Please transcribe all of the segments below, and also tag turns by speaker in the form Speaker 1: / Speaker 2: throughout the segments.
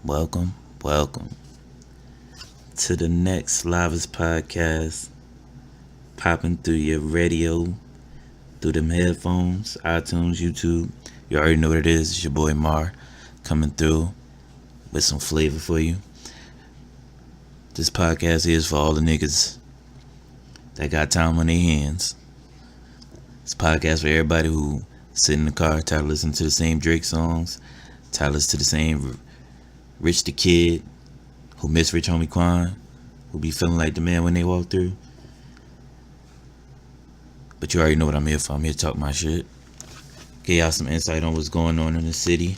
Speaker 1: welcome, welcome to the next Livest podcast. Popping through your radio, through them headphones, iTunes, YouTube. You already know what it is. It's your boy Mar coming through with some flavor for you. This podcast is for all the niggas that got time on their hands. It's a podcast for everybody who sit in the car, tired of listening to the same Drake songs, tired of listening to the same Rich the Kid, who miss Rich Homie Quan, who be feeling like the man when they walk through. But you already know what I'm here for. I'm here to talk my shit. Give y'all some insight on what's going on in the city.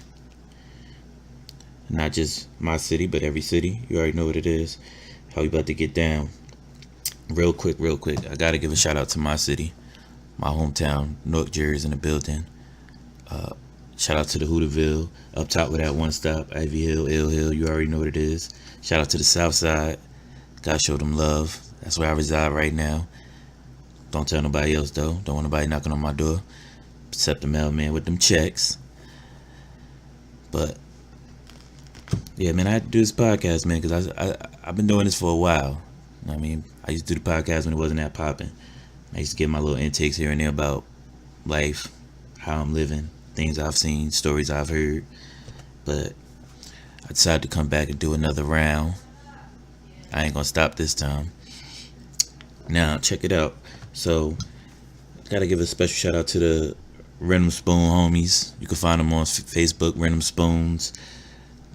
Speaker 1: Not just my city, but every city. You already know what it is. How we about to get down. Real quick. I gotta give a shout out to my city. My hometown, Newark, Jersey, in the building. Shout out to the Hooterville. Up top with that one stop, Ivy Hill, Ill Hill. You already know what it is. Shout out to the South Side. Gotta show them love. That's where I reside right now. Don't tell nobody else though. Don't want nobody knocking on my door. Except the mailman with them checks. But yeah, man, I had to do this podcast, man, because I've been doing this for a while. You know what I mean? I used to do the podcast when it wasn't that popping. I used to get my little intakes here and there about life, how I'm living, things I've seen, stories I've heard. But I decided to come back and do another round. I ain't gonna stop this time. Now, check it out. So, gotta give a special shout out to the Random Spoon homies. You can find them on Facebook, Random Spoons.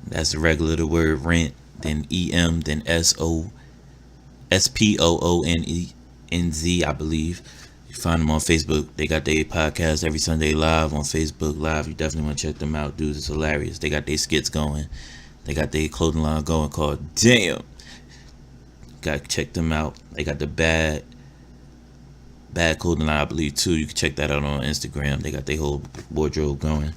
Speaker 1: That's the regular, the word rent, then EM, then SPOONENZ, I believe. You find them on Facebook. They got their podcast every Sunday live on Facebook Live. You definitely want to check them out, dudes. It's hilarious. They got their skits going. They got their clothing line going called Damn. Got to check them out. They got the bad clothing line, I believe, too. You can check that out on Instagram. They got their whole wardrobe going.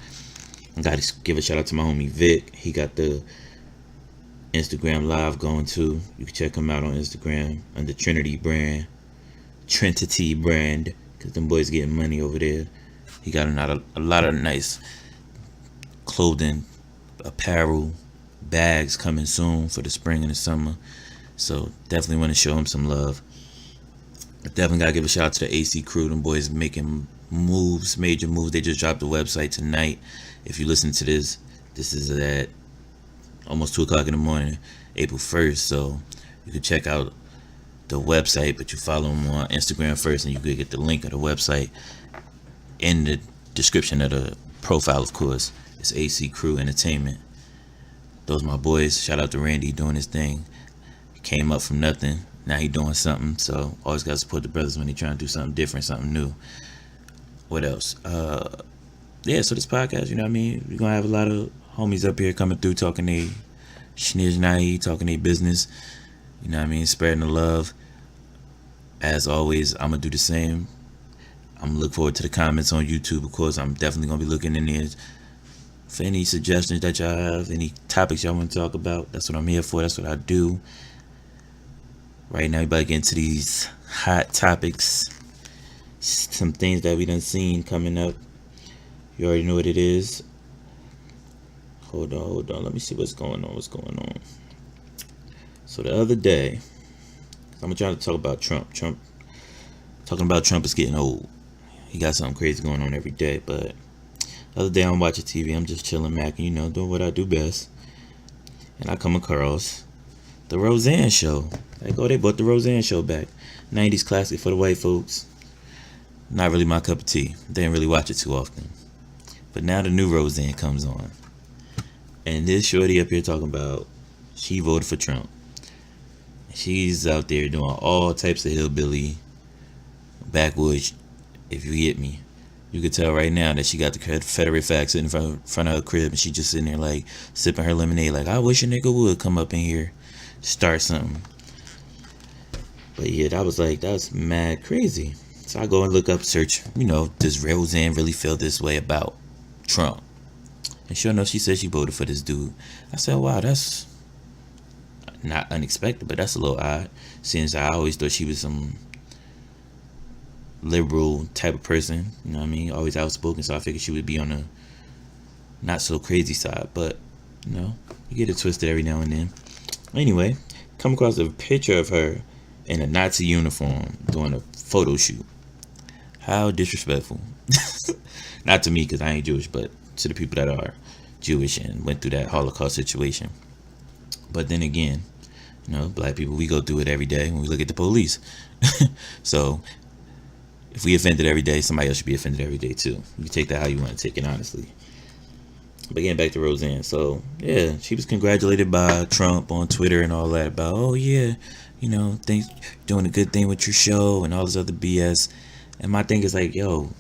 Speaker 1: I got to give a shout out to my homie Vic. He got the Instagram live going too. You can check him out on Instagram under Trinity brand, because them boys getting money over there. He got a lot of nice clothing, apparel, bags coming soon for the spring and the summer. So definitely want to show him some love. I definitely gotta give a shout out to the AC crew. Them boys making moves, major moves. They just dropped the website tonight. If you listen to this is at almost 2 o'clock in the morning, April 1st. So you can check out the website, but you follow them on Instagram first, and you can get the link of the website in the description of the profile, of course. It's AC Crew Entertainment. Those my boys. Shout out to Randy doing his thing. He came up from nothing. Now he doing something. So always got to support the brothers when they trying to do something different, something new. What else? Yeah, so this podcast, you know what I mean? We're going to have a lot of homies up here coming through talking they schniz talking their business. You know what I mean? Spreading the love. As always, I'm going to do the same. I'm going to look forward to the comments on YouTube, of course. I'm definitely going to be looking in there for any suggestions that y'all have, any topics y'all want to talk about. That's what I'm here for. That's what I do. Right now, we about to get into these hot topics. Some things that we done seen coming up. You already know what it is. Hold on. Let me see what's going on. So the other day, I'm trying to talk about Trump. Talking about Trump is getting old. He got something crazy going on every day. But the other day I'm watching TV. I'm just chilling, macking, doing what I do best. And I come across the Roseanne Show. They brought the Roseanne Show back. 90s classic for the white folks. Not really my cup of tea. Didn't really watch it too often. But now the new Roseanne comes on. And this shorty up here talking about she voted for Trump. She's out there doing all types of hillbilly backwoods, if you get me. You could tell right now that she got the Confederate flag sitting in front of her crib, and she just sitting there like sipping her lemonade like, I wish a nigga would come up in here, start something. But yeah, that's mad crazy. So I go and look up, search, does Roseanne really feel this way about Trump? And sure enough, she said she voted for this dude. I said, wow, that's not unexpected, but that's a little odd, since I always thought she was some liberal type of person, always outspoken, so I figured she would be on the not so crazy side. But You know, you get it twisted every now and then. Anyway, come across a picture of her in a Nazi uniform doing a photo shoot. How disrespectful. Not to me, because I ain't Jewish, but to the people that are Jewish and went through that Holocaust situation. But then again, you know, black people, we go through it every day when we look at the police. So if we offended every day, somebody else should be offended every day too. You take that how you want to take it, honestly. But getting back to Roseanne, so yeah, she was congratulated by Trump on Twitter and all that about, oh yeah, you know, things doing a good thing with your show and all this other BS. And my thing is like, yo,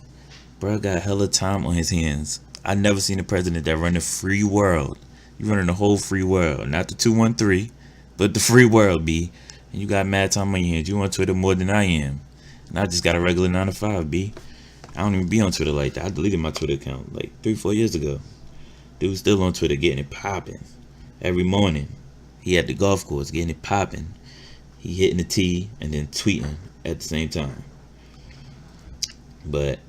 Speaker 1: bro got hella time on his hands. I never seen a president that run the free world. You running the whole free world, not the 213, but the free world, B. And you got mad time on your hands. You on Twitter more than I am. And I just got a regular 9 to 5, B. I don't even be on Twitter like that. I deleted my Twitter account like 3-4 years ago. Dude's still on Twitter getting it popping. Every morning, he at the golf course getting it popping. He hitting the tee and then tweeting at the same time. But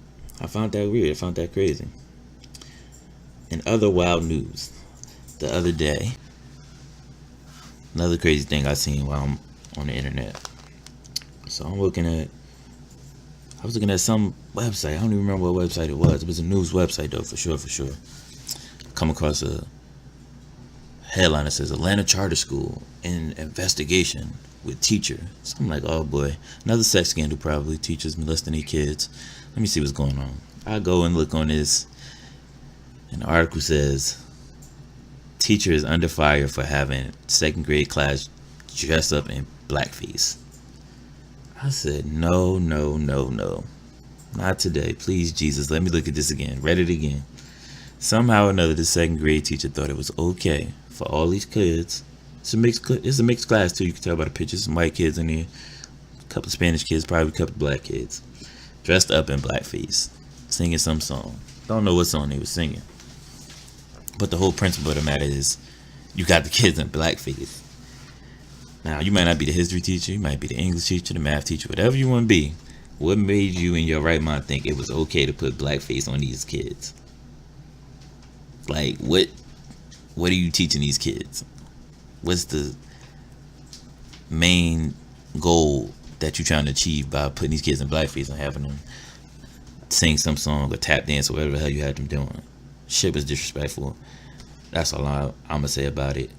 Speaker 1: I found that weird. I found that crazy. In other wild news, the other day, another crazy thing I seen while I'm on the internet. So I was looking at some website. I don't even remember what website it was. It was a news website though, for sure. Come across a headline that says Atlanta charter school in investigation with teacher. So I'm like, oh boy, another sex scandal probably. Teachers molesting their kids. Let me see what's going on. I go and look on this, and the article says teacher is under fire for having second grade class dressed up in blackface. I said, no, not today. Please, Jesus, let me look at this again. Read it again. Somehow or another, the second grade teacher thought it was okay for all these kids. It's a mixed class too. You can tell by the pictures. Some white kids in there, a couple of Spanish kids, probably a couple of black kids, dressed up in blackface, singing some song. Don't know what song they were singing. But the whole principle of the matter is, you got the kids in blackface. Now, you might not be the history teacher, you might be the English teacher, the math teacher, whatever you want to be. What made you in your right mind think it was okay to put blackface on these kids? Like, what are you teaching these kids? What's the main goal that you're trying to achieve by putting these kids in blackface and having them sing some song or tap dance or whatever the hell you had them doing? Shit was disrespectful. That's all I'm gonna say about it.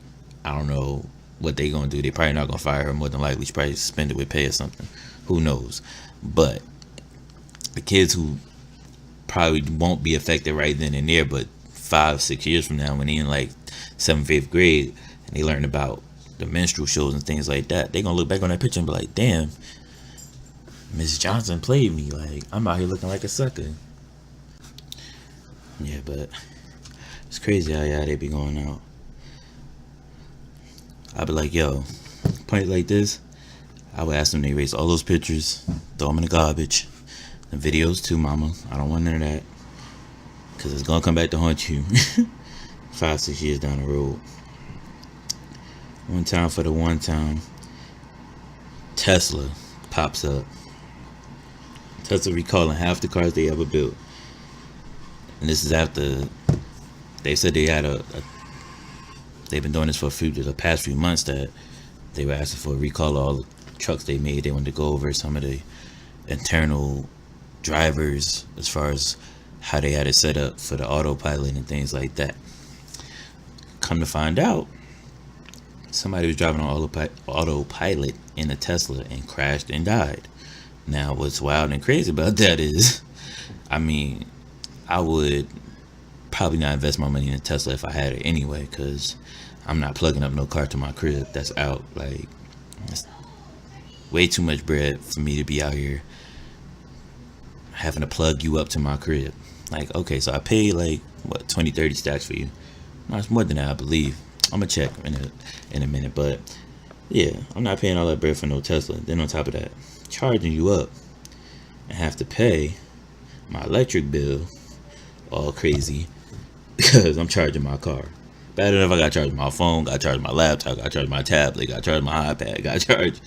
Speaker 1: I don't know what they gonna do. They probably not gonna fire her. More than likely, she probably suspended with pay or something. Who knows? But the kids who probably won't be affected right then and there, but 5-6 years from now, when they in like 7th, 8th grade, and they learn about the minstrel shows and things like that, they gonna look back on that picture and be like, damn, Miss Johnson played me. Like, I'm out here looking like a sucker. Yeah, but it's crazy how they be going out. I'd be like, yo, point like this, I would ask them to erase all those pictures, throw them in the garbage. The videos too, mama. I don't want none of that. Because it's going to come back to haunt you 5-6 years down the road. One time, Tesla pops up. Tesla recalling half the cars they ever built. And this is after they said they had they've been doing this for the past few months, that they were asking for a recall of all the trucks they made. They wanted to go over some of the internal drivers as far as how they had it set up for the autopilot and things like that. Come to find out, somebody was driving on autopilot in a Tesla and crashed and died. Now, what's wild and crazy about that is, I mean, I would probably not invest my money in a Tesla if I had it anyway, because I'm not plugging up no car to my crib that's out. Like, it's way too much bread for me to be out here having to plug you up to my crib. Like, okay, so I paid like, what, 20-30 stacks for you. No, it's more than that, I believe. I'm gonna check in a minute, but yeah, I'm not paying all that bread for no Tesla. Then on top of that, charging you up and have to pay my electric bill all crazy because I'm charging my car. Bad enough I gotta charge my phone, gotta charge my laptop, gotta charge my tablet, gotta charge my iPad, gotta charge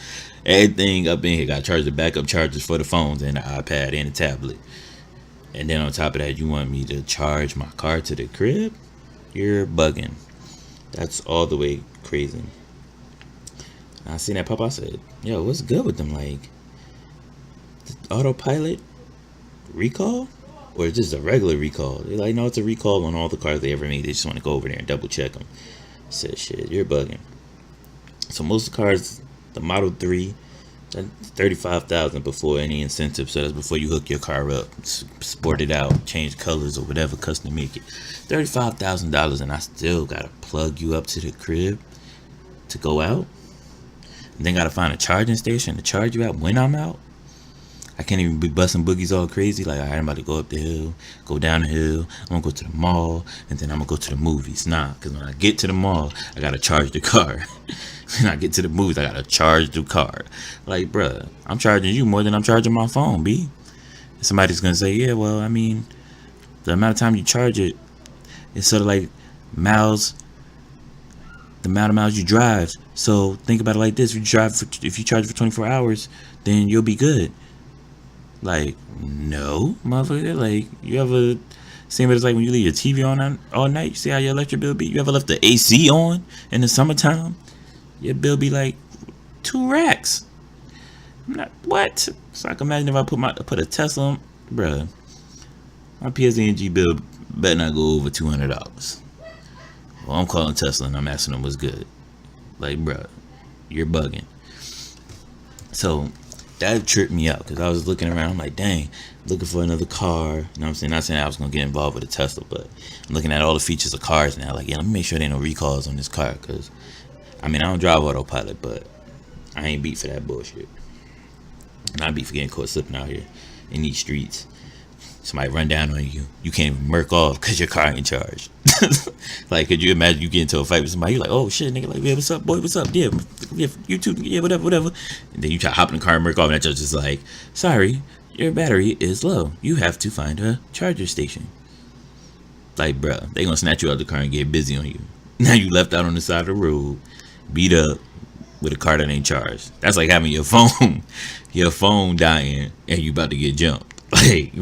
Speaker 1: everything up in here, gotta charge the backup chargers for the phones and the iPad and the tablet. And then on top of that, you want me to charge my car to the crib? You're bugging. That's all the way crazy. I seen that pop. I said, "Yo, what's good with them? Like autopilot recall, or just a regular recall?" They're like, "No, it's a recall on all the cars they ever made. They just want to go over there and double check them." I said, "Shit, you're bugging." So most of the cars, the Model 3, 35,000 before any incentive. So that's before you hook your car up, sport it out, change colors or whatever, custom make it. $35,000, and I still gotta plug you up to the crib to go out. And then gotta find a charging station to charge you out when I'm out. I can't even be busting boogies all crazy. Like, all right, I'm about to go up the hill, go down the hill. I'm gonna go to the mall, and then I'm gonna go to the movies. Nah, because when I get to the mall, I gotta charge the car. When I get to the movies, I gotta charge the car. Like, bruh, I'm charging you more than I'm charging my phone, B. Somebody's gonna say, yeah, well, I mean, the amount of time you charge it, it's sort of like miles, the amount of miles you drive. So think about it like this: if you charge for 24 hours, then you'll be good. Like, no, motherfucker. Like, you ever seen what it's like when you leave your TV on all night? You see how your electric bill be? You ever left the AC on in the summertime? Your bill be like 2 racks. I'm not, what? So I can imagine if I put a Tesla on, bruh, my PSE&G bill better not go over $200. Well, I'm calling Tesla and I'm asking them what's good. Like, bruh, you're bugging. So that tripped me out because I was looking around. I'm like, dang, looking for another car. You know what I'm saying? Not saying I was going to get involved with a Tesla, but I'm looking at all the features of cars now. Like, yeah, let me make sure there ain't no recalls on this car because, I mean, I don't drive autopilot, but I ain't beat for that bullshit. And I beat for getting caught slipping out here in these streets. Somebody run down on you. You can't even murk off because your car ain't charged. Like, could you imagine you get into a fight with somebody? You're like, oh shit, nigga, like, yeah, what's up, boy? What's up? Yeah, you too, yeah, whatever. And then you try to hop in the car and murk off, and that judge is like, sorry, your battery is low. You have to find a charger station. Like, bruh, they gonna snatch you out of the car and get busy on you. Now you left out on the side of the road, beat up with a car that ain't charged. That's like having your phone dying, and you about to get jumped. Like,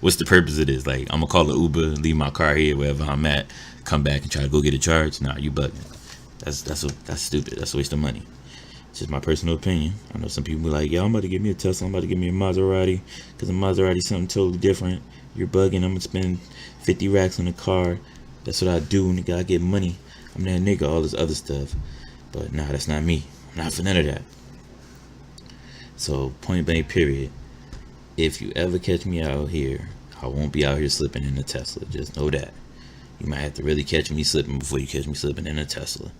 Speaker 1: what's the purpose of this? Like, I'm gonna call an Uber, leave my car here wherever I'm at, come back and try to go get a charge? Nah, you bugging. That's stupid. That's a waste of money. It's just my personal opinion. I know some people be like, yo, I'm about to give me a Tesla, I'm about to give me a Maserati, because a Maserati is something totally different. You're bugging. I'm gonna spend 50 racks on a car. That's what I do, nigga. I get money. I'm that nigga, all this other stuff. But nah, that's not me. I'm not for none of that. So, point blank, period. If you ever catch me out here, I won't be out here slipping in a Tesla. Just know that. You might have to really catch me slipping before you catch me slipping in a Tesla.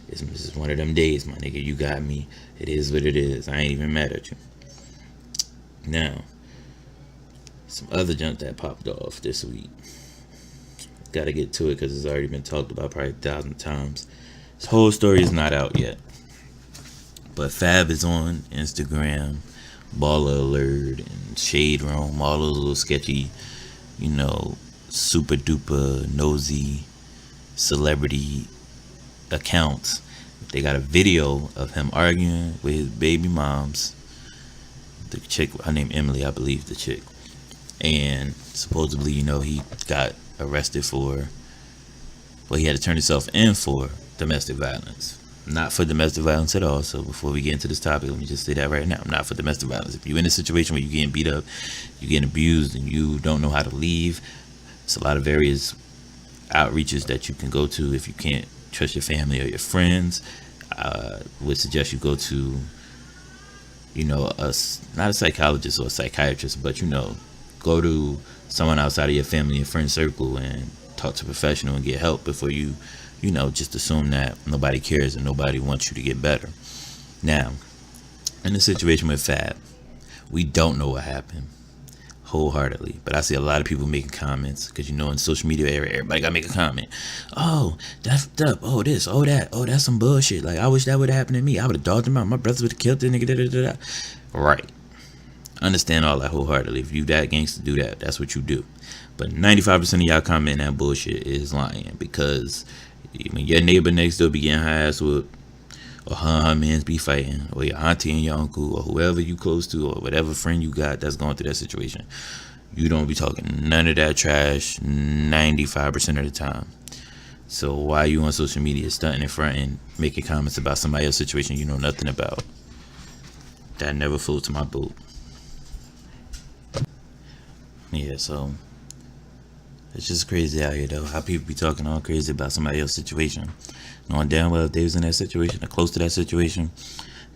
Speaker 1: This is one of them days, my nigga. You got me. It is what it is. I ain't even mad at you. Now, some other junk that popped off this week. Gotta get to it because it's already been talked about probably 1,000 times. This whole story is not out yet. But Fab is on Instagram, Baller Alert, and Shade Room, all those little sketchy, super duper nosy celebrity accounts. They got a video of him arguing with his baby moms. The chick, her name Emily, I believe, the chick. And supposedly, he got arrested for, he had to turn himself in for domestic violence. Not for domestic violence at all. So before we get into this topic, let me just say that right now. I'm not for domestic violence. If you're in a situation where you're getting beat up, you're getting abused, and you don't know how to leave, it's a lot of various outreaches that you can go to if you can't trust your family or your friends. Would suggest you go to, not a psychologist or a psychiatrist, but go to someone outside of your family and friend circle and talk to a professional and get help before you just assume that nobody cares and nobody wants you to get better. Now, in the situation with Fab, we don't know what happened wholeheartedly, but I see a lot of people making comments because in social media area, everybody gotta make a comment. Oh, that's up. Oh, this. Oh, that. Oh, that's some bullshit. Like, I wish that would have happened to me. I would have dogged him out. My brothers would have killed this nigga. Da, da, da, da. Right. Understand all that wholeheartedly. If you that gangster, do that. That's what you do. But 95% of y'all commenting that bullshit is lying because when your neighbor next door be getting her ass whooped, or her mans be fighting, or your auntie and your uncle, or whoever you close to, or whatever friend you got that's going through that situation, you don't be talking none of that trash 95% of the time. So why are you on social media stunting in front and making comments about somebody else's situation you know nothing about? That never floats my boat. Yeah, so it's just crazy out here though. How people be talking all crazy about somebody else's situation, knowing damn well if they was in that situation or close to that situation,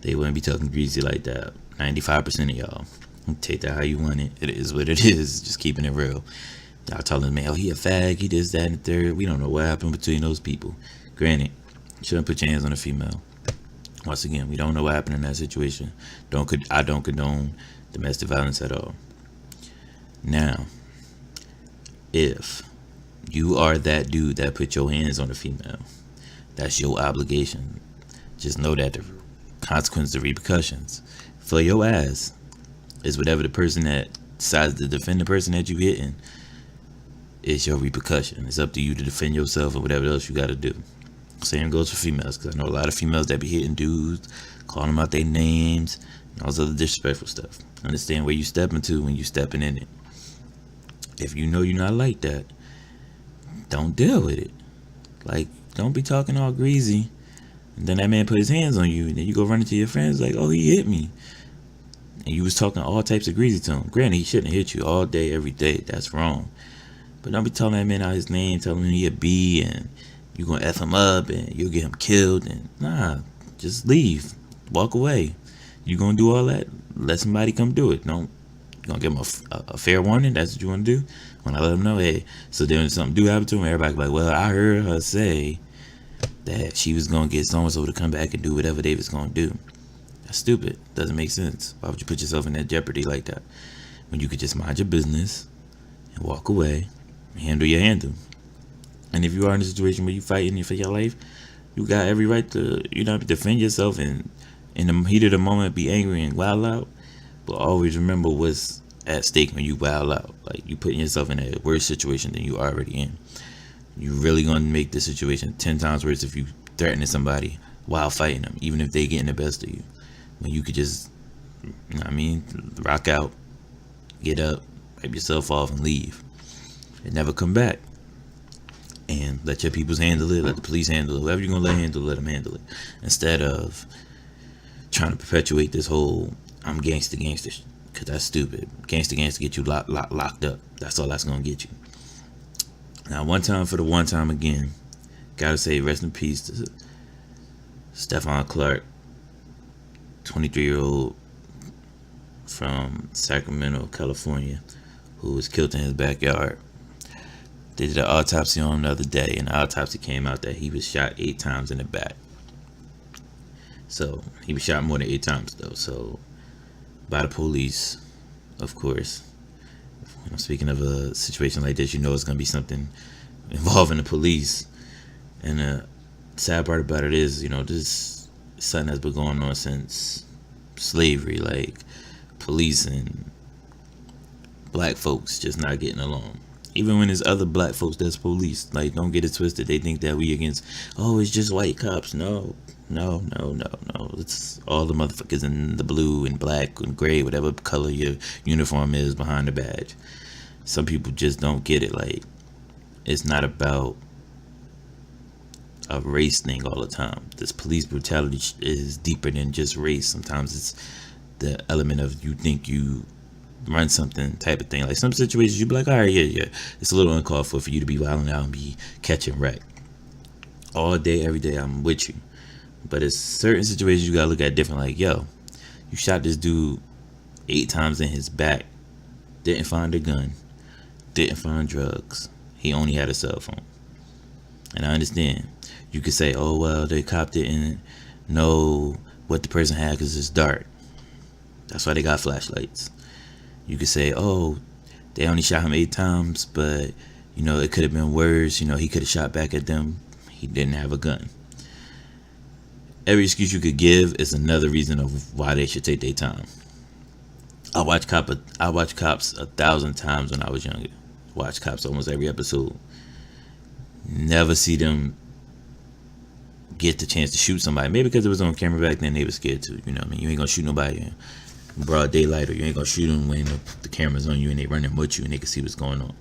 Speaker 1: they wouldn't be talking greasy like that. 95% of y'all. Take that how you want it. It is what it is. Just keeping it real. Y'all telling me, oh, he a fag, he this, that, and the third. We don't know what happened between those people. Granted, you shouldn't put your hands on a female. Once again, we don't know what happened in that situation. I don't condone domestic violence at all. Now, if you are that dude that put your hands on a female, that's your obligation. Just know that the consequences, the repercussions for your ass is whatever the person that decides to defend the person that you hitting is your repercussion. It's up to you to defend yourself or whatever else you got to do. Same goes for females, because I know a lot of females that be hitting dudes, calling them out their names, and all this other disrespectful stuff. Understand where you stepping to when you stepping in it. If you know you're not like that, don't deal with it. Like, don't be talking all greasy, and then that man put his hands on you, and then you go running to your friends like, oh, he hit me. And you was talking all types of greasy to him. Granted, he shouldn't hit you all day, every day. That's wrong. But don't be telling that man out his name, telling him he a B, and you gonna F him up, and you'll get him killed. And nah, just leave. Walk away. You gonna do all that? Let somebody come do it. Don't. You gonna give him a fair warning? That's what you wanna do? When I let him know, hey, so then when something do happen to him, everybody be like, well, I heard her say that she was gonna get so-and-so to come back and do whatever they was gonna do. That's stupid. Doesn't make sense. Why would you put yourself in that jeopardy like that? When you could just mind your business and walk away and handle your handle. And if you are in a situation where you fighting for your life, you got every right to, defend yourself and in the heat of the moment be angry and wild out. But always remember what's at stake when you wild out. Like, you putting yourself in a worse situation than you already in. You really gonna make the situation 10 times worse if you threatening somebody while fighting them, even if they getting the best of you. When you could just, rock out, get up, wipe yourself off, and leave, and never come back. And let your peoples handle it, let the police handle it, whoever you're gonna let them handle it. Instead of trying to perpetuate this whole I'm gangster shit, because that's stupid. Gangster get you locked up. That's all that's gonna get you. Now, one time for the one time again, gotta say rest in peace to Stephon Clark, 23-year-old from Sacramento, California, who was killed in his backyard. They did an autopsy on him the other day, and the autopsy came out that he was shot 8 times in the back. So, he was shot more than 8 times, though. So, by the police, of course. Speaking of a situation like this, it's going to be something involving the police. And the sad part about it is, this is something that's been going on since slavery. Like, police and black folks just not getting along. Even when there's other black folks that's police, like, don't get it twisted. They think that we against, it's just white cops. No. It's all the motherfuckers in the blue and black and gray, whatever color your uniform is behind the badge. Some people just don't get it. Like, it's not about a race thing all the time. This police brutality is deeper than just race. Sometimes it's the element of you think you run something type of thing. Like, some situations you be like, all right, yeah, it's a little uncalled for you to be wilding out and be catching wreck. All day, every day, I'm with you. But it's certain situations you gotta look at different. Like, yo, you shot this dude 8 times in his back, didn't find a gun, didn't find drugs. He only had a cell phone. And I understand. You could say, oh, well, the cop didn't know what the person had because it's dark. That's why they got flashlights. You could say, oh, they only shot him 8 times, but, it could have been worse. He could have shot back at them. He didn't have a gun. Every excuse you could give is another reason of why they should take their time. I watched Cops 1,000 times when I was younger. Watched Cops almost every episode. Never see them get the chance to shoot somebody. Maybe because it was on camera back then, they were scared to. You ain't gonna shoot nobody in broad daylight, or you ain't gonna shoot them when the camera's on you and they running with you and they can see what's going on.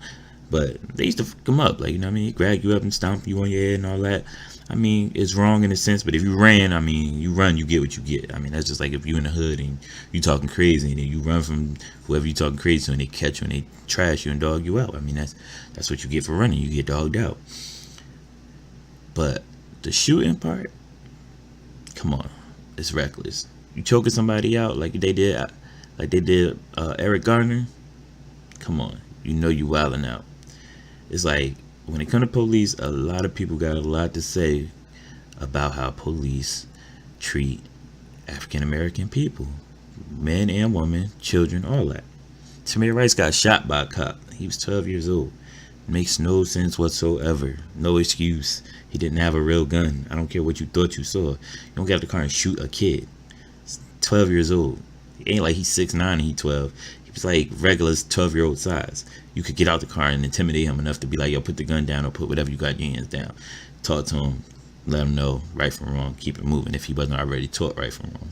Speaker 1: But they used to fuck them up, like, you know what I mean? Drag you up and stomp you on your head and all that. I mean, it's wrong in a sense, but if you ran, I mean, you run, you get what you get. I mean, that's just like if you in the hood and you talking crazy, and then you run from whoever you talking crazy to, and they catch you and they trash you and dog you out. I mean, that's what you get for running. You get dogged out. But the shooting part, come on, it's reckless. You choking somebody out like they did Eric Gardner. Come on, you know you wilding out. It's like when it comes to police, a lot of people got a lot to say about how police treat African American people, men and women, children, all that. Tamir Rice got shot by a cop. He was 12 years old. Makes no sense whatsoever. No excuse. He didn't have a real gun. I don't care what you thought you saw. You don't get out the car and shoot a kid. 12 years old. It ain't like he's 6'9" and he 12. He was like regular 12-year-old size. You could get out the car and intimidate him enough to be like, yo, put the gun down or put whatever you got in your hands down. Talk to him. Let him know right from wrong. Keep it moving if he wasn't already taught right from wrong.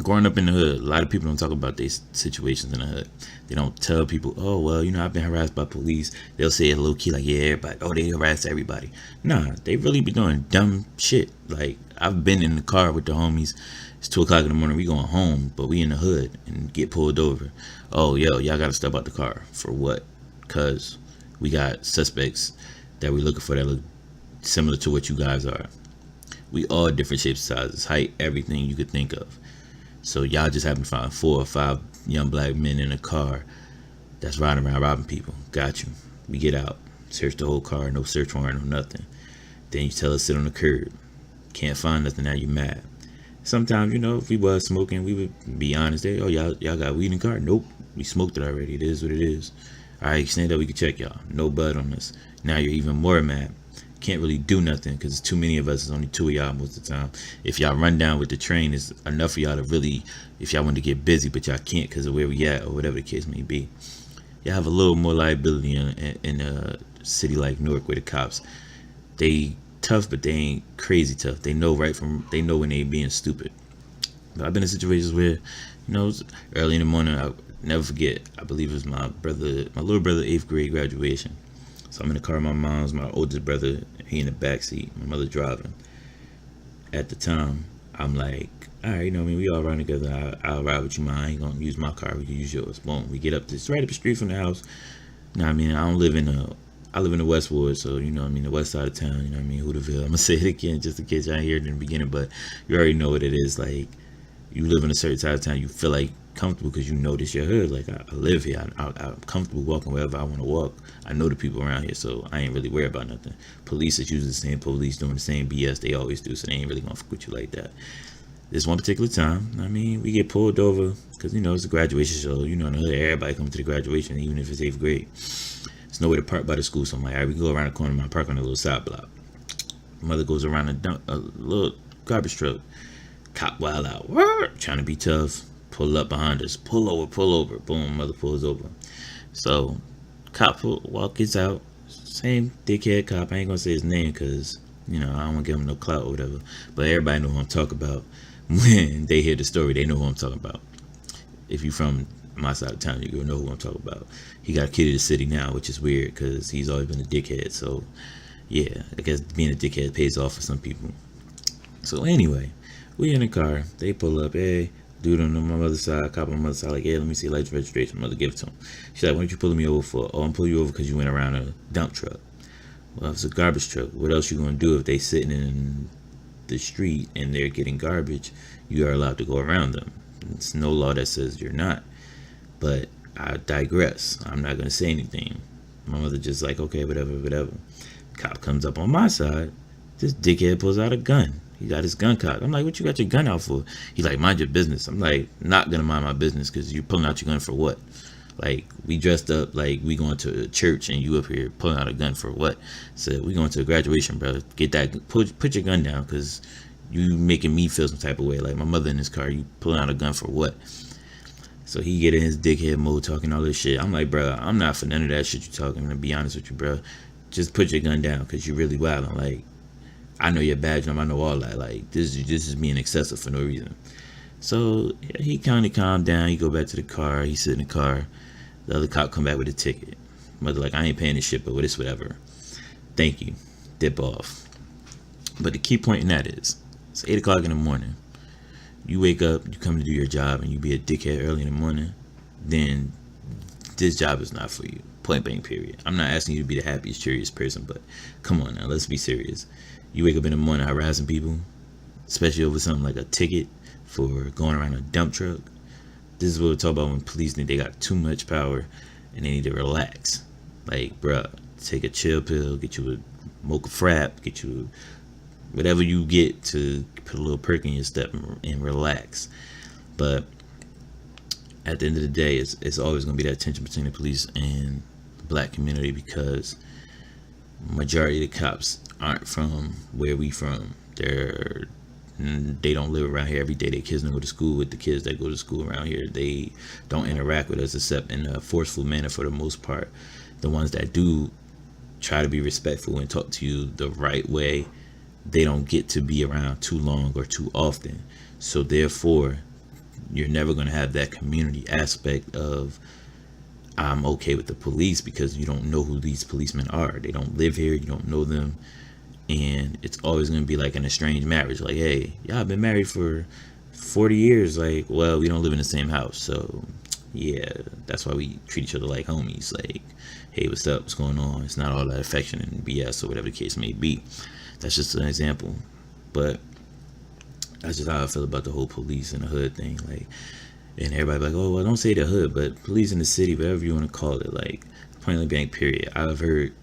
Speaker 1: Growing up in the hood, a lot of people don't talk about these situations in the hood. They don't tell people, oh, well, I've been harassed by police. They'll say it low key, like, yeah, everybody, oh, they harass everybody. Nah, they really be doing dumb shit. Like, I've been in the car with the homies. It's 2 o'clock in the morning. We going home, but we in the hood and get pulled over. Oh, yo, y'all got to step out the car. For what? Because we got suspects that we're looking for that look similar to what you guys are. We all different shapes, sizes, height, everything you could think of. So y'all just happen to find 4 or 5 young black men in a car that's riding around robbing people. Got you. We get out. Search the whole car. No search warrant, no nothing. Then you tell us sit on the curb. Can't find nothing. Now you mad. Sometimes, if we was smoking, we would be honest. Hey, oh, y'all got weed in the car? Nope. We smoked it already. It is what it is. All right, stand up. We can check y'all. No bud on us. Now you're even more mad. Can't really do nothing because it's too many of us. It's only 2 of y'all most of the time. If y'all run down with the train, it's enough for y'all to really, if y'all want to get busy, but y'all can't because of where we at or whatever the case may be. Y'all have a little more liability in a city like Newark where the cops, they tough, but they ain't crazy tough. They know they know when they being stupid. But I've been in situations where, it's early in the morning. I'll never forget. I believe it was my little brother, 8th grade graduation. So I'm in the car with my mom's, my oldest brother, he in the back seat, my mother driving. At the time, I'm like, all right, we all ride together. I'll ride with you, man. I ain't gonna use my car. We can use yours. Boom. We get up this right up the street from the house. I don't live I live in the Westwood, so the west side of town. Hooterville. I'm gonna say it again just in case y'all hear it in the beginning, but you already know what it is. Like, you live in a certain side of town, you feel like comfortable because this your hood. Like, I live here. I'm comfortable walking wherever I want to walk. I know the people around here, so I ain't really worried about nothing. Police is usually the same police doing the same BS they always do, so they ain't really gonna fuck with you like that. This one particular time, we get pulled over because it's a graduation show. In the hood, everybody comes to the graduation, even if it's 8th grade. There's nowhere to park by the school, so I'm like, all right, we go around the corner, I park on a little side block. Mother goes around a little garbage truck. Cop wild out, trying to be tough. Pull up behind us. Pull over. Boom, mother pulls over. So, cop walks out. Same dickhead cop. I ain't gonna say his name because, I don't want to give him no clout or whatever. But everybody know who I'm talking about. When they hear the story, they know who I'm talking about. If you from my side of town, you'll know who I'm talking about. He got a kid of the city now, which is weird because he's always been a dickhead. So, yeah, I guess being a dickhead pays off for some people. So, anyway, we in the car. They pull up. Hey, dude on my mother's side, cop on my mother's side, like, yeah, let me see license registration. Mother give it to him. She's like, what are you pulling me over for? Oh, I'm pulling you over because you went around a dump truck. Well, it's a garbage truck. What else you gonna do if they sitting in the street and they're getting garbage? You are allowed to go around them. It's no law that says you're not. But I digress. I'm not gonna say anything. My mother just like, okay, whatever. Cop comes up on my side. This dickhead pulls out a gun. He got his gun cocked. I'm like, what you got your gun out for? He's like, mind your business. I'm like, not gonna mind my business because you're pulling out your gun for what? Like, we dressed up like we going to a church and you up here pulling out a gun for what? So we going to a graduation, bro. Get that, put your gun down because you making me feel some type of way. Like, my mother in this car, you pulling out a gun for what? So he get in his dickhead mode talking all this shit. I'm like, bro, I'm not for none of that shit you talking. To be honest with you, bro, just put your gun down because you're really wilding. Like, I know your badge number, I know all that. Like, this is being excessive for no reason. So yeah, he kind of calmed down. He go back to the car. He sit in the car. The other cop come back with a ticket. Mother like, I ain't paying this shit, but it's whatever. Thank you. Dip off. But the key point in that is, it's 8 o'clock in the morning. You wake up, you come to do your job, and you be a dickhead early in the morning, then this job is not for you. Point blank, period. I'm not asking you to be the happiest, cheeriest person, but come on now, let's be serious. You wake up in the morning harassing people, especially over something like a ticket for going around a dump truck. This is what we talk about when police think they got too much power and they need to relax. Like, bruh, take a chill pill, get you a mocha frap, get you whatever you get to put a little perk in your step and relax. But at the end of the day, it's always going to be that tension between the police and the black community, because majority of the cops aren't from where we from. They don't live around here every day. Their kids don't go to school with the kids that go to school around here. They don't interact with us except in a forceful manner for the most part. The ones that do try to be respectful and talk to you the right way, they don't get to be around too long or too often. So therefore, you're never going to have that community aspect of, I'm okay with the police, because you don't know who these policemen are. They don't live here. You don't know them. And it's always going to be like an estranged marriage. Like, hey, y'all been married for 40 years. Like, well, we don't live in the same house. So, yeah, that's why we treat each other like homies. Like, hey, what's up? What's going on? It's not all that affection and BS or whatever the case may be. That's just an example. But that's just how I feel about the whole police and the hood thing. Like, and everybody like, oh, well, don't say the hood, but police in the city, whatever you want to call it. Like, point blank, period. I've heard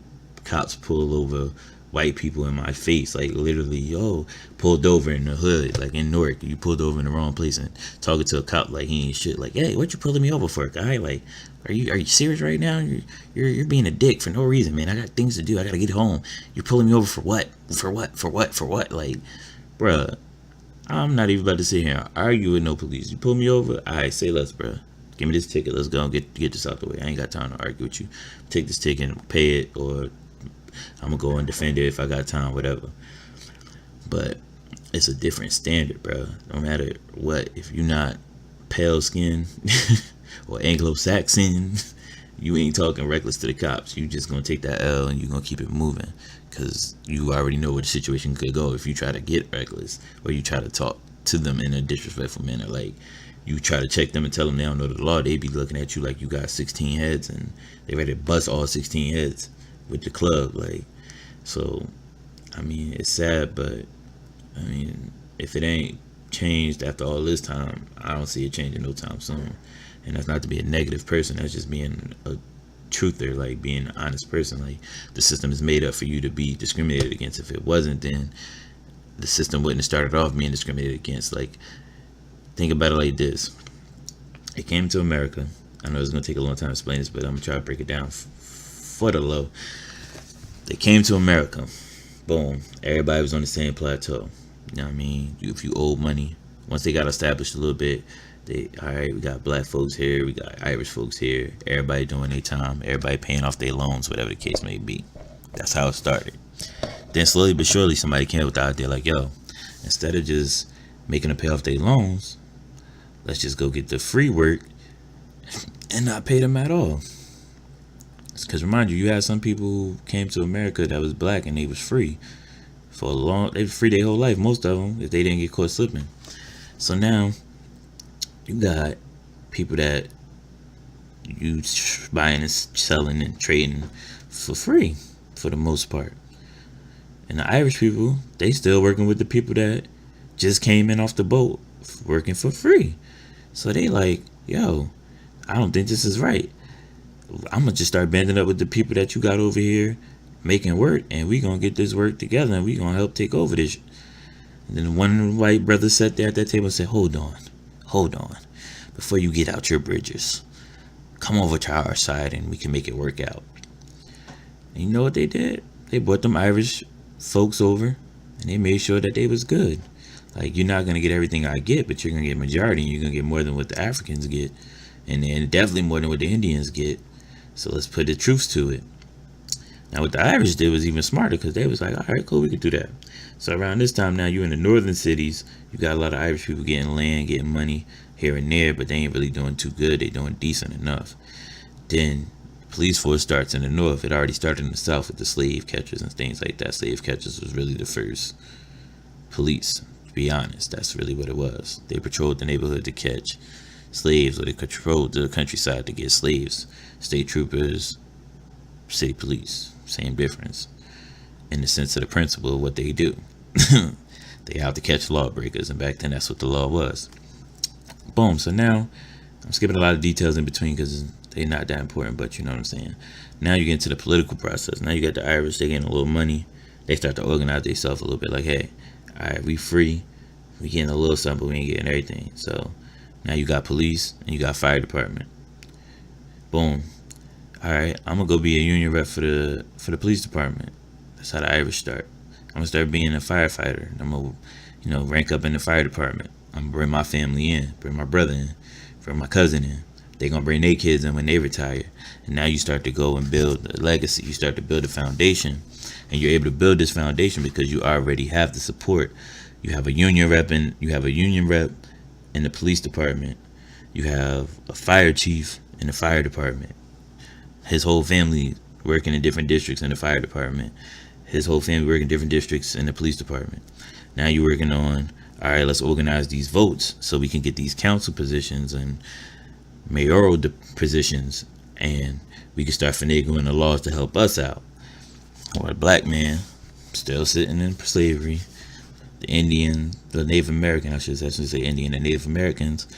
Speaker 1: cops pull over white people in my face, like literally, yo, pulled over in the hood, like in Newark. You pulled over in the wrong place and talking to a cop like he ain't shit. Like, hey, what you pulling me over for, guy? Like, are you serious right now? You're being a dick for no reason, man. I got things to do. I gotta get home. You're pulling me over for what? For what? Like, bruh, I'm not even about to sit here and argue with no police. You pull me over, alright, say less, bruh. Give me this ticket. Let's go and get this out the way. I ain't got time to argue with you. Take this ticket and pay it, or I'm gonna go and defend it if I got time, whatever. But it's a different standard, bro. No matter what, if you're not pale skin or Anglo-Saxon, you ain't talking reckless to the cops. You just gonna take that L and you gonna keep it moving, because you already know where the situation could go if you try to get reckless or you try to talk to them in a disrespectful manner. Like, you try to check them and tell them they don't know the law, they be looking at you like you got 16 heads and they ready to bust all 16 heads with the club. Like, so I mean, it's sad, but I mean, if it ain't changed after all this time, I don't see it changing no time soon. And that's not to be a negative person, that's just being a truther, like being an honest person. Like, the system is made up for you to be discriminated against. If it wasn't, then the system wouldn't have started off being discriminated against. Like, think about it like this. It came to America. I know it's gonna take a long time to explain this, but I'm gonna try to break it down for the low. They came to America. Boom. Everybody was on the same plateau. You know what I mean? If you owed money, once they got established a little bit, alright, we got black folks here, we got Irish folks here, everybody doing their time, everybody paying off their loans, whatever the case may be. That's how it started. Then slowly but surely, somebody came up with the idea like, yo, instead of just making them pay off their loans, let's just go get the free work and not pay them at all. Because remind you, you had some people who came to America that was black and they was free for they was free their whole life, most of them, if they didn't get caught slipping. So now you got people that you buying and selling and trading for free for the most part. And the Irish people, they still working with the people that just came in off the boat working for free. So they like, yo, I don't think this is right. I'm gonna just start banding up with the people that you got over here making work, and we gonna get this work together, and we gonna help take over this. And then one white brother sat there at that table and said, hold on, before you get out your bridges, come over to our side and we can make it work out. And you know what they did? They brought them Irish folks over, and they made sure that they was good. Like, you're not gonna get everything I get, but you're gonna get majority, and you're gonna get more than what the Africans get, and then definitely more than what the Indians get. So let's put the truth to it. Now, what the Irish did was even smarter, because they was like, all right, cool, we could do that. So around this time now, you're in the northern cities, you got a lot of Irish people getting land, getting money here and there, but they ain't really doing too good. They doing decent enough. Then Police force starts in the north. It already started in the south with the slave catchers and things like that. Slave catchers was really the first police. To be honest, that's really what it was. They patrolled the neighborhood to catch slaves, or they controlled the countryside to get slaves. State troopers, city police, same difference in the sense of the principle of what they do. They have to catch lawbreakers, and back then that's what the law was. Boom. So now I'm skipping a lot of details in between because they're not that important, but you know what I'm saying. Now you get into the political process. Now you got the Irish, they getting a little money. They start to organize themselves a little bit like, hey, all right, we free. We getting a little something, but we ain't getting everything. So now you got police and you got fire department. Boom. All right, I'm gonna go be a union rep for the police department. That's how the Irish start. I'm gonna start being a firefighter. I'm gonna, rank up in the fire department. I'm gonna bring my family in, bring my brother in, bring my cousin in. They gonna bring their kids in when they retire. And now you start to go and build a legacy. You start to build a foundation, and you're able to build this foundation because you already have the support. You have a union rep in the police department. You have a fire chief in the fire department. His whole family working in different districts in the fire department. His whole family working in different districts in the police department. Now you're working on, all right, let's organize these votes so we can get these council positions and mayoral positions, and we can start finagling the laws to help us out. Or a black man still sitting in slavery. The Native American, I should say Indian, the Native Americans,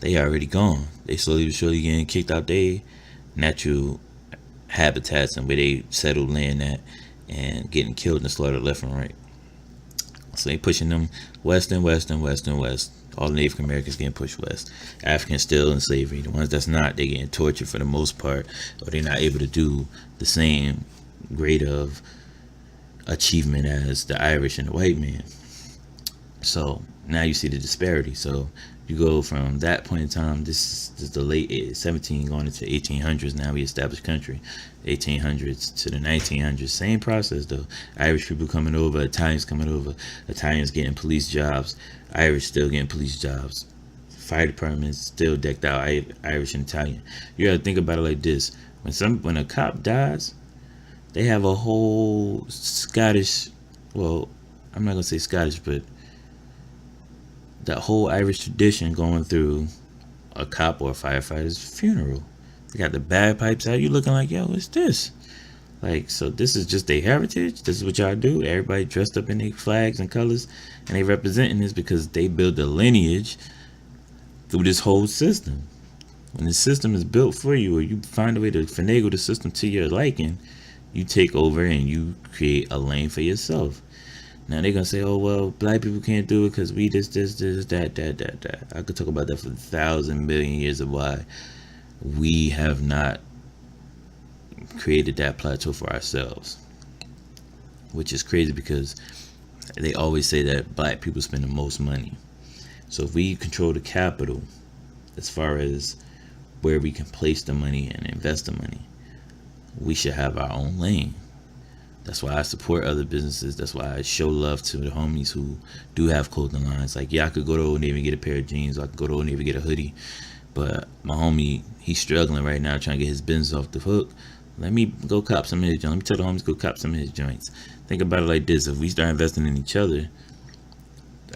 Speaker 1: they already gone. They slowly but surely getting kicked out their natural habitats and where they settled land at, and getting killed and slaughtered left and right. So they pushing them west and west and west and west. All the Native Americans getting pushed west. Africans still in slavery. The ones that's not, they getting tortured for the most part, or they're not able to do the same grade of achievement as the Irish and the white man. So now you see the disparity. So you go from that point in time, this is the late 17 going into 1800s. Now we established country. 1800s to the 1900s, same process though. Irish people coming over, Italians coming over, Italians getting police jobs, Irish still getting police jobs. Fire departments still decked out, Irish and Italian. You gotta think about it like this: when a cop dies, they have a whole Scottish, well, I'm not gonna say Scottish, but that whole Irish tradition going through a cop or a firefighter's funeral. They got the bagpipes out. You looking like, yo, what's this? Like, so this is just their heritage. This is what y'all do. Everybody dressed up in their flags and colors, and they representing this because they build a lineage through this whole system. When the system is built for you, or you find a way to finagle the system to your liking, you take over and you create a lane for yourself. Now they're gonna say, oh well, black people can't do it because we this, that. I could talk about that for 1,000 million years of why we have not created that plateau for ourselves. Which is crazy because they always say that black people spend the most money. So if we control the capital as far as where we can place the money and invest the money, we should have our own lane. That's why I support other businesses. That's why I show love to the homies who do have clothing lines. Like, yeah, I could go to Old Navy and get a pair of jeans, or I could go to Old Navy and get a hoodie. But my homie, he's struggling right now trying to get his business off the hook. Let me go cop some of his joints. Let me tell the homies go cop some of his joints. Think about it like this: if we start investing in each other,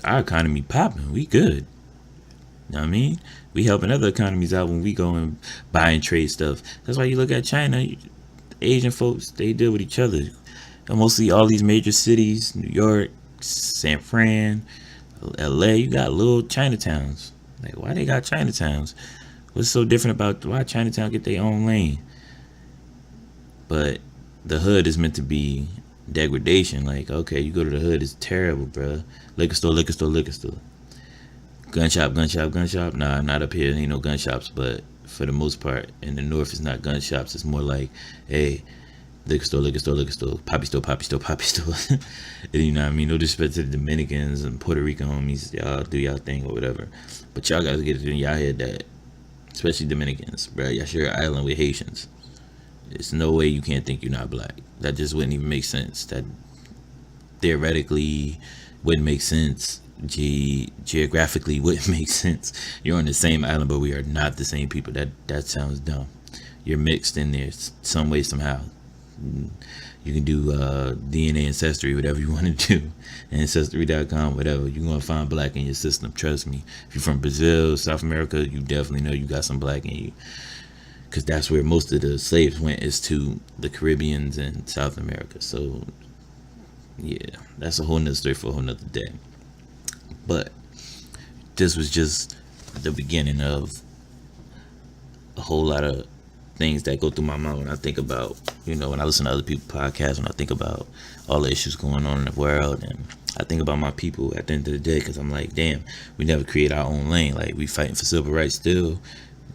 Speaker 1: our economy popping. We good. You know what I mean? We helping other economies out when we go and buy and trade stuff. That's why you look at China. Asian folks, they deal with each other. And mostly all these major cities, New York, San Fran, LA, you got little Chinatowns. Like, why they got Chinatowns? What's so different about why Chinatown get their own lane? But the hood is meant to be degradation. Like, okay, you go to the hood, it's terrible, bro. Liquor store. Gun shop. Nah, not up here. Ain't no gun shops. But for the most part, in the north, it's not gun shops. It's more like, hey, liquor store. Poppy store. And you know what I mean? No disrespect to the Dominicans and Puerto Rican homies. Y'all do y'all thing or whatever. But y'all gotta get it in y'all head that, especially Dominicans, bro, y'all share an island with Haitians. There's no way you can't think you're not black. That just wouldn't even make sense. That theoretically wouldn't make sense. Geographically wouldn't make sense. You're on the same island, but we are not the same people. That sounds dumb. you're mixed in there some way somehow. You can do DNA ancestry, whatever you want to do, ancestry.com, whatever. You're gonna find black in your system. Trust me. If you're from Brazil, South America, you definitely know you got some black in you, because that's where most of the slaves went, is to the Caribbeans and South America. So yeah, that's a whole nother story for a whole nother day. But this was just the beginning of a whole lot of things that go through my mind when I think about, when I listen to other people's podcasts, when I think about all the issues going on in the world, and I think about my people at the end of the day, because I'm like, damn, we never create our own lane. Like, we fighting for civil rights still. You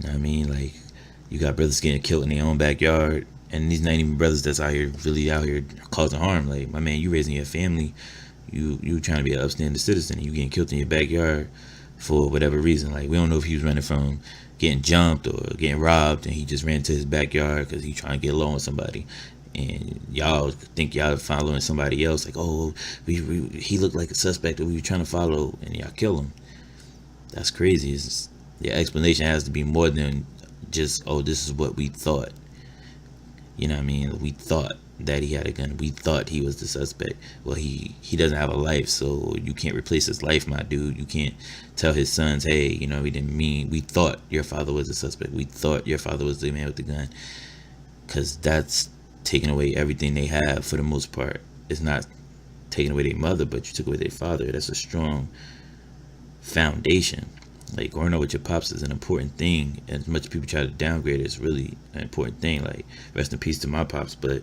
Speaker 1: know what I mean? Like, you got brothers getting killed in their own backyard, and these not even brothers that's really out here causing harm. Like, my man, you raising your family, you trying to be an upstanding citizen, and you getting killed in your backyard for whatever reason. Like, we don't know if he was running from getting jumped or getting robbed, and he just ran to his backyard because he trying to get low on somebody. And y'all think y'all following somebody else, like, oh, he looked like a suspect that we were trying to follow, and y'all kill him. That's crazy. The explanation has to be more than just, oh, this is what we thought. You know what I mean? We thought that he had a gun. We thought he was the suspect. Well, he doesn't have a life, so you can't replace his life, my dude. You can't tell his sons, hey, we didn't mean, we thought your father was the suspect. We thought your father was the man with the gun. Because that's taking away everything they have for the most part. It's not taking away their mother, but you took away their father. That's a strong foundation. Like, growing up with your pops is an important thing. As much as people try to downgrade it, it's really an important thing. Like, rest in peace to my pops, but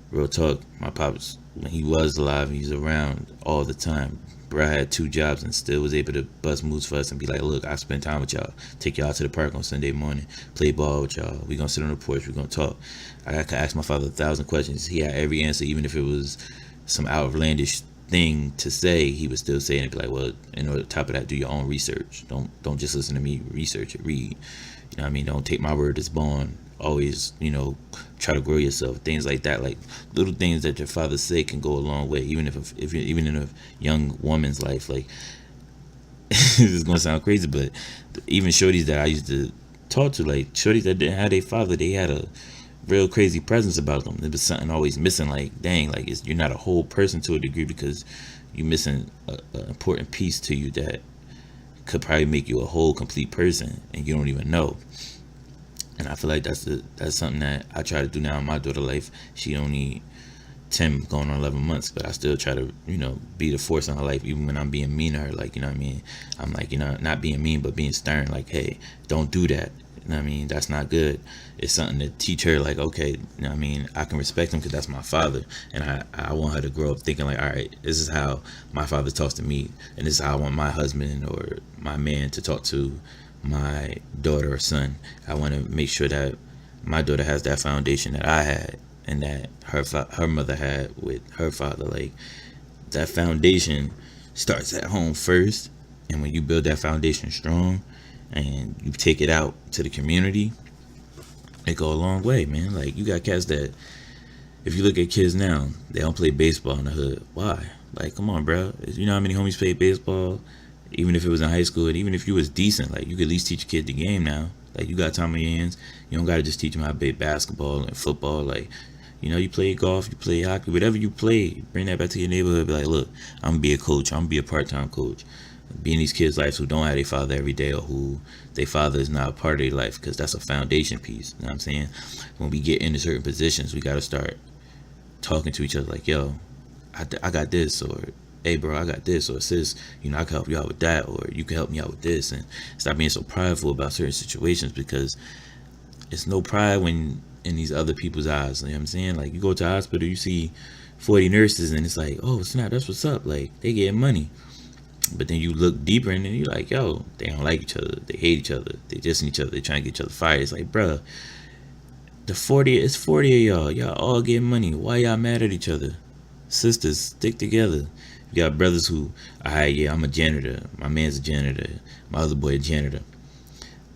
Speaker 1: real talk, my pops, when he was alive, he was around all the time. Bro, I had 2 jobs and still was able to bust moves for us and be like, look, I spend time with y'all. Take y'all to the park on Sunday morning, play ball with y'all. We gonna sit on the porch, we gonna talk. I could ask my father 1,000 questions. He had every answer, even if it was some outlandish thing to say, he would still say it and be like, well, on top of that, do your own research. Don't just listen to me, research it, read. You know what I mean? Don't take my word as bond. Always, try to grow yourself. Things like that, like little things that your father say can go a long way, even if you're even in a young woman's life. Like, this is gonna sound crazy, but even shorties that I used to talk to, like shorties that didn't have their father, they had a real crazy presence about them. There was something always missing. Like, dang, like you're not a whole person to a degree, because you're missing an important piece to you that could probably make you a whole complete person, and you don't even know. And I feel like that's something that I try to do now in my daughter's life. She only 10 going on 11 months, but I still try to, be the force in her life, even when I'm being mean to her. Like, you know what I mean? I'm like, not being mean, but being stern. Like, hey, don't do that. You know what I mean? That's not good. It's something to teach her, like, okay, you know what I mean? I can respect him because that's my father. And I want her to grow up thinking like, all right, this is how my father talks to me. And this is how I want my husband or my man to talk to my daughter or son. I want to make sure that my daughter has that foundation that I had, and that her mother had with her father. Like, that foundation starts at home first, and when you build that foundation strong and you take it out to the community, it go a long way, man. Like, you got cats that, if you look at kids now, they don't play baseball in the hood. Why? Like, come on, bro. You know how many homies play baseball? Even if it was in high school, and even if you was decent, like, you could at least teach a kid the game now. Like, you got time on your hands. You don't got to just teach them how to play basketball and football. Like, you play golf, you play hockey, whatever you play, bring that back to your neighborhood. Be like, look, I'm going to be a coach. I'm going to be a part-time coach. Be in these kids' lives who don't have their father every day, or who their father is not a part of their life, because that's a foundation piece. You know what I'm saying? When we get into certain positions, we got to start talking to each other like, yo, I got this, or hey bro, I got this, or sis, I can help you out with that, or you can help me out with this. And stop being so prideful about certain situations, because it's no pride when in these other people's eyes. You know what I'm saying? Like, you go to a hospital, you see 40 nurses, and it's like, oh snap, that's what's up. Like, they getting money. But then you look deeper, and then you're like, yo, they don't like each other, they hate each other, they dissing each other, they trying to get each other fired. It's like, bruh, it's 40 of y'all all getting money. Why y'all mad at each other? Sisters, stick together. You got brothers who, alright, yeah, I'm a janitor, my man's a janitor, my other boy a janitor,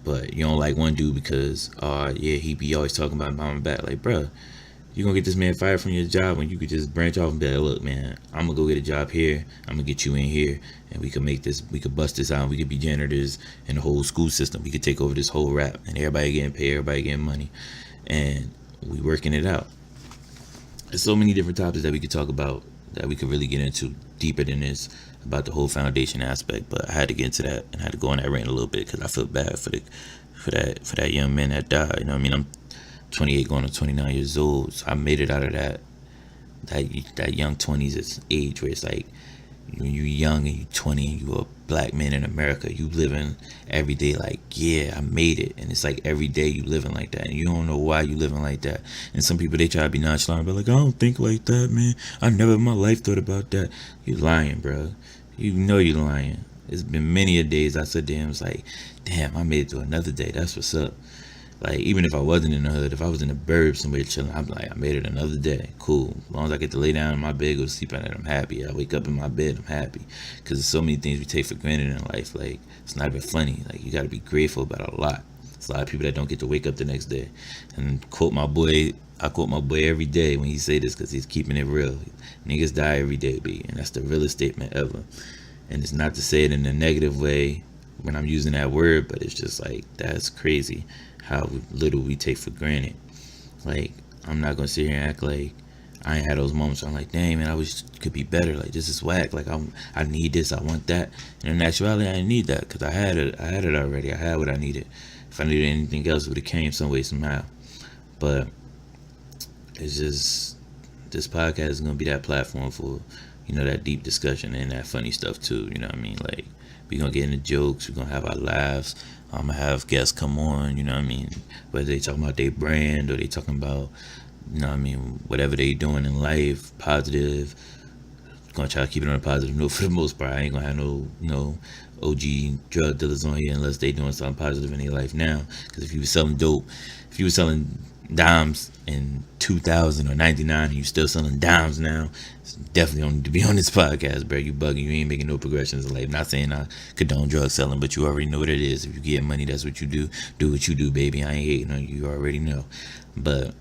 Speaker 1: but you don't like one dude because, yeah, he be always talking about mom and back. Like, bruh, You gonna get this man fired from your job when you could just branch off and be like, look, man, I'm gonna go get a job here. I'm gonna get you in here, and we could make this. We could bust this out. We could be janitors in the whole school system. We could take over this whole rap, and everybody getting paid, everybody getting money, and we working it out. There's so many different topics that we could talk about that we could really get into deeper than this about the whole foundation aspect. But I had to get into that and I had to go on that rant a little bit because I feel bad for that young man that died. You know what I mean? I'm 28 going to 29 years old. So I made it out of that young 20s age where it's like when you're young and you're 20 and you're a black man in America, you living every day like, yeah, I made it. And it's like every day you living like that. And you don't know why you living like that. And some people, they try to be nonchalant, but like, I don't think like that, man. I never in my life thought about that. You lying, bro. You know you lying. It's been many a days I said to him, it's like, damn, I made it to another day. That's what's up. Like, even if I wasn't in the hood, if I was in the burbs somewhere chilling, I'm like, I made it another day. Cool. As long as I get to lay down in my bed, go to sleep at night, I'm happy. I wake up in my bed, I'm happy. Because there's so many things we take for granted in life. Like, it's not even funny. Like, you got to be grateful about a lot. There's a lot of people that don't get to wake up the next day. And I quote my boy every day when he say this because he's keeping it real. Niggas die every day, B. And that's the realest statement ever. And it's not to say it in a negative way when I'm using that word, but it's just like, that's crazy how little we take for granted. Like, I'm not gonna sit here and act like I ain't had those moments where I'm like, dang, man, I wish it could be better. Like, this is whack. Like, I need this, I want that. And in actuality, I didn't need that because I had it already. I had what I needed. If I needed anything else, it would have came some way, somehow. But it's just, this podcast is gonna be that platform for, that deep discussion and that funny stuff too. You know what I mean? Like, we gonna get into jokes, we gonna have our laughs. I'm gonna have guests come on, you know what I mean? Whether they talking about their brand or they talking about, whatever they doing in life, positive. Gonna try to keep it on a positive note for the most part. I ain't gonna have no OG drug dealers on here unless they doing something positive in their life now. Because if you were selling dope, if you were selling dimes in 2000 or 99 and you still selling dimes now, it's definitely don't need to be on this podcast, bro. You bugging. You ain't making no progressions in life. Not saying I condone drug selling, but you already know what it is. If you get money, that's what you do. Do what you do, baby. I ain't hating on you. You already know. But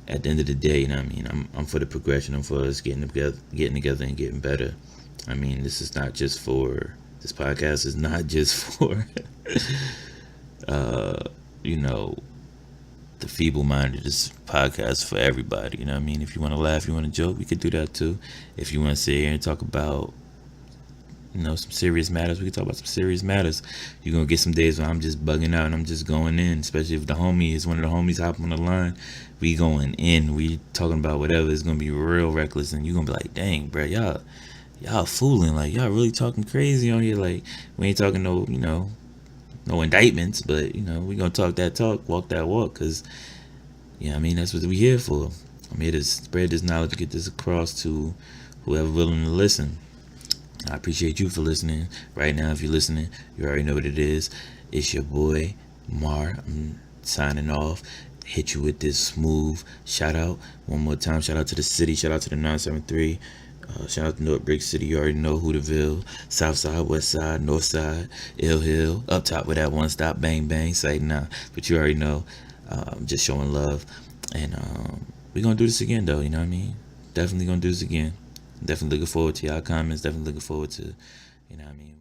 Speaker 1: at the end of the day, you know what I mean? I'm for the progression. I'm for us getting together and getting better. I mean, this podcast is not just for, the feeble-minded. This podcast for everybody. You know what I mean? If you want to laugh, you want to joke, we could do that too. If you want to sit here and talk about, some serious matters, we can talk about some serious matters. You're going to get some days where I'm just bugging out and I'm just going in, especially if one of the homies hop on the line. We going in, we talking about whatever. It's going to be real reckless and you're going to be like, dang, bro, y'all fooling. Like, y'all really talking crazy on here. Like, we ain't talking no indictments, but, we going to talk that talk, walk that walk, because, that's what we here for. I'm here to spread this knowledge, get this across to whoever willing to listen. I appreciate you for listening. Right now, if you're listening, you already know what it is. It's your boy, Mar. I'm signing off. Hit you with this smooth shout out. One more time, shout out to the city, shout out to the 973. Shout out to North Brick City. You already know Hooterville, South Side, West Side, North Side, Ill Hill, up top with that one stop, bang bang. Say nah, but you already know. Just showing love, and we're gonna do this again though. You know what I mean? Definitely gonna do this again. Definitely looking forward to y'all comments. Definitely looking forward to, you know what I mean.